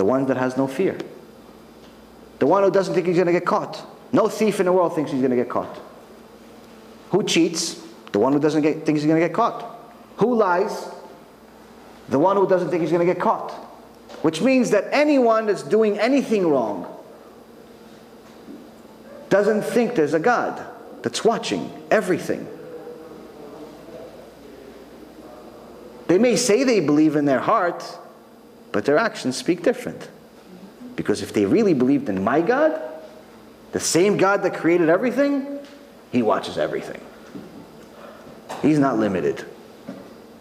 The one that has no fear. The one who doesn't think he's going to get caught. No thief in the world thinks he's going to get caught. Who cheats? The one who doesn't think he's going to get caught. Who lies? The one who doesn't think he's going to get caught. Which means that anyone that's doing anything wrong doesn't think there's a God that's watching everything. They may say they believe in their heart, but their actions speak different. Because if they really believed in my God, the same God that created everything, He watches everything. He's not limited.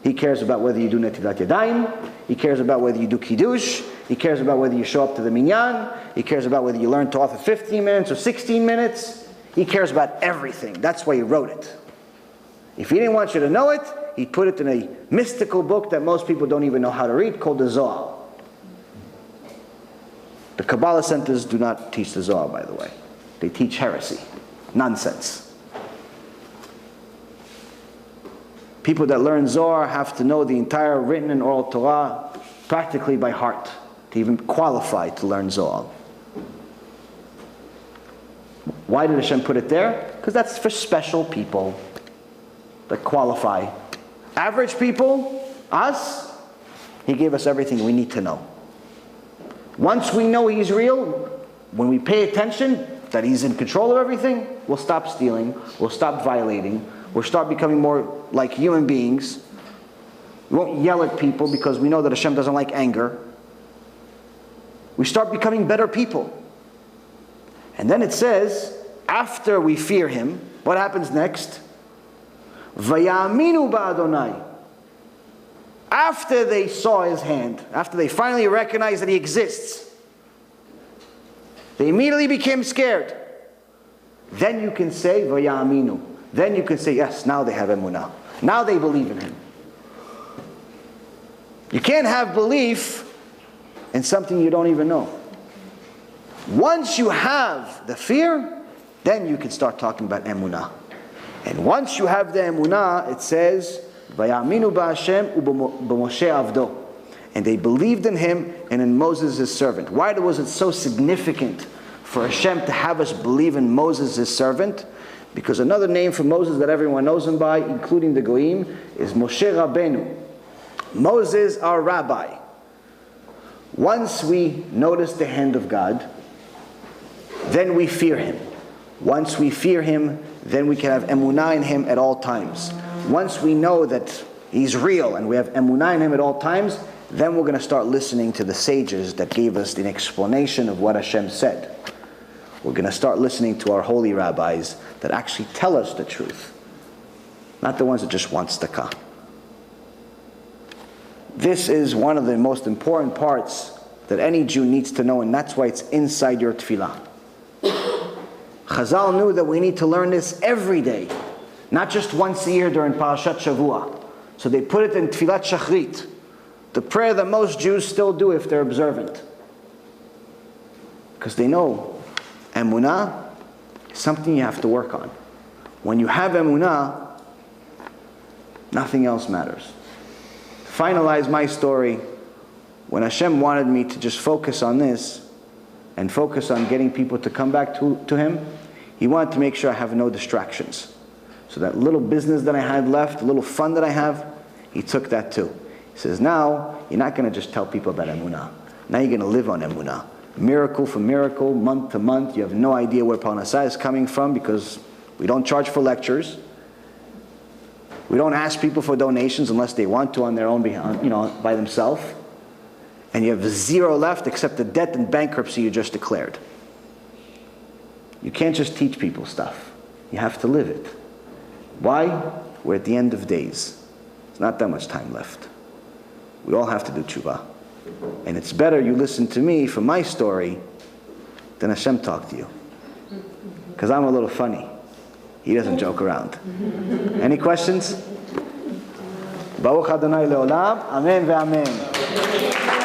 He cares about whether you do netilat yadayim. He cares about whether you do kiddush. He cares about whether you show up to the minyan. He cares about whether you learn Torah for 15 minutes or 16 minutes. He cares about everything. That's why He wrote it. If He didn't want you to know it, He put it in a mystical book that most people don't even know how to read, called the Zohar. The Kabbalah centers do not teach the Zohar, by the way. They teach heresy. Nonsense. People that learn Zohar have to know the entire written and oral Torah practically by heart to even qualify to learn Zohar. Why did Hashem put it there? Because that's for special people that qualify. Average people, us, He gave us everything we need to know. Once we know He's real, when we pay attention that He's in control of everything, we'll stop stealing, we'll stop violating, we'll start becoming more like human beings. We won't yell at people because we know that Hashem doesn't like anger. We start becoming better people. And then it says, after we fear Him, what happens next? Vayaminu ba'Adonai. After they saw His hand, after they finally recognized that He exists, they immediately became scared. Then you can say, Vayaminu. Then you can say, yes, now they have Emunah. Now they believe in Him. You can't have belief in something you don't even know. Once you have the fear, then you can start talking about Emunah. And once you have the Emunah, it says, Vayaminu ba'Hashem u'b'Moshe avdo. And they believed in Him and in Moses his servant. Why was it so significant for Hashem to have us believe in Moses his servant? Because another name for Moses that everyone knows him by, including the Goyim, is Moshe Rabbeinu. Moses, our rabbi. Once we notice the hand of God, then we fear Him. Once we fear Him, then we can have Emunah in Him at all times. Once we know that He's real and we have Emunah in Him at all times, then we're going to start listening to the sages that gave us the explanation of what Hashem said. We're going to start listening to our holy rabbis that actually tell us the truth. Not the ones that just want tzedakah. This is one of the most important parts that any Jew needs to know, and that's why it's inside your tefillah. Chazal knew that we need to learn this every day, not just once a year during Parashat Shavua. So they put it in Tfilat Shachrit, the prayer that most Jews still do if they're observant. Because they know Emunah is something you have to work on. When you have Emunah, nothing else matters. To finalize my story, when Hashem wanted me to just focus on this and focus on getting people to come back to Him, He wanted to make sure I have no distractions. So that little business that I had left, the little fun that I have, He took that too. He says, now, you're not going to just tell people about Emunah. Now you're going to live on Emunah. Miracle for miracle, month to month. You have no idea where Parnassah is coming from because we don't charge for lectures. We don't ask people for donations unless they want to on their own, by themselves. And you have zero left except the debt and bankruptcy you just declared. You can't just teach people stuff. You have to live it. Why? We're at the end of days. There's not that much time left. We all have to do tshuva. And it's better you listen to me for my story than Hashem talk to you. Because I'm a little funny. He doesn't joke around. Any questions? Baruch Adonai leolam. Amen ve'amen.